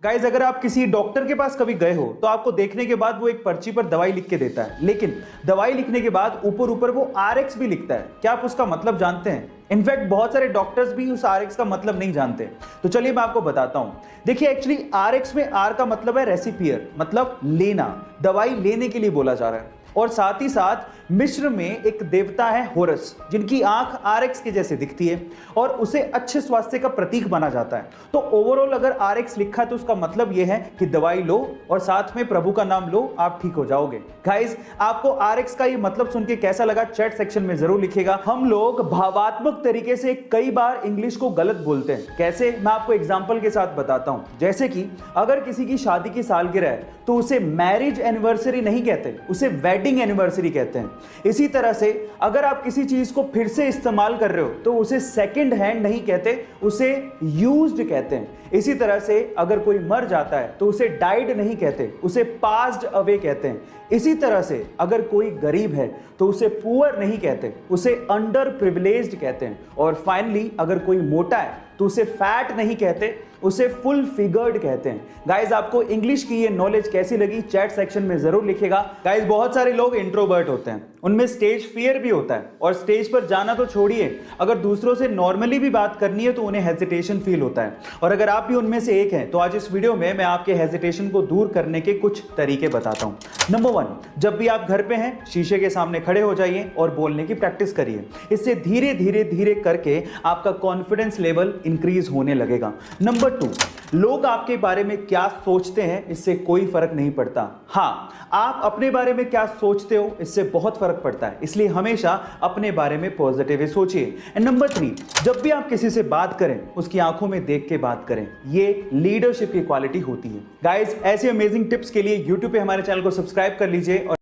Guys अगर आप किसी डॉक्टर के पास कभी गए हो तो आपको देखने के बाद वो एक पर्ची पर दवाई लिख के देता है, लेकिन दवाई लिखने के बाद ऊपर ऊपर वो RX भी लिखता है। क्या आप उसका मतलब जानते हैं? इनफैक्ट बहुत सारे डॉक्टर्स भी उस RX का मतलब नहीं जानते। तो चलिए मैं आपको बताता हूं। देखिए एक्चुअली RX में R का मतलब है रेसिपियर, मतलब लेना, दवाई लेने के लिए बोला जा रहा है। और साथ ही साथ मिस्र में एक देवता है होरस, जिनकी आंख RX के जैसे दिखती है और उसे अच्छे स्वास्थ्य का प्रतीक माना जाता है। तो ओवरऑल अगर RX लिखा है तो उसका मतलब यह है कि दवाई लो और साथ में प्रभु का नाम लो, आप ठीक हो जाओगे। गाइस आपको RX का ये मतलब सुन के कैसा लगा चैट सेक्शन में जरूर लिखिएगा। हम लोग भावात्मक तरीके से कई बार इंग्लिश को गलत बोलते हैं। कैसे? मैं आपको एग्जांपल के साथ बताता हूं। जैसे कि अगर किसी की शादी की सालगिरह है तो उसे मैरिज एनिवर्सरी नहीं कहते, उसे वेडिंग एनिवर्सरी कहते हैं। इसी तरह से अगर आप किसी चीज को फिर से इस्तेमाल कर रहे हो तो उसे सेकंड हैंड नहीं कहते, उसे यूज्ड कहते हैं। इसी तरह से अगर कोई मर जाता है तो उसे डाइड नहीं कहते, उसे पास्ड अवे कहते हैं। इसी तरह से अगर कोई गरीब है तो उसे पुअर नहीं कहते, उसे अंडर प्रिविलेज्ड कहते हैं। और फाइनली अगर कोई मोटा है तो उसे फैट नहीं कहते, उसे फुल फिगर्ड कहते हैं। गाइज आपको इंग्लिश की ये नॉलेज कैसी लगी चैट सेक्शन में जरूर लिखिएगा। गाइज बहुत सारे लोग इंट्रोवर्ट होते हैं, उनमें स्टेज फियर भी होता है और स्टेज पर जाना तो छोड़िए, अगर दूसरों से नॉर्मली भी बात करनी है तो उन्हें हेजिटेशन फील होता है। और अगर आप भी उनमें से एक हैं तो आज इस वीडियो में मैं आपके हेजिटेशन को दूर करने के कुछ तरीके बताता हूं। नंबर 1, जब भी आप घर पे हैं शीशे के सामने खड़े हो जाइए और बोलने की प्रैक्टिस करिए। इससे धीरे धीरे धीरे करके आपका कॉन्फिडेंस लेवल इंक्रीज होने लगेगा। नंबर 2, लोग आपके बारे में क्या सोचते हैं इससे कोई फर्क नहीं पड़ता। हाँ, आप अपने बारे में क्या सोचते हो इससे बहुत फर्क पड़ता है, इसलिए हमेशा अपने बारे में पॉजिटिव सोचिए। एंड नंबर 3, जब भी आप किसी से बात करें उसकी आंखों में देख के बात करें, ये लीडरशिप की क्वालिटी होती है। गाइस ऐसे अमेजिंग टिप्स के लिए YouTube पे हमारे चैनल को सब्सक्राइब कर लीजिए और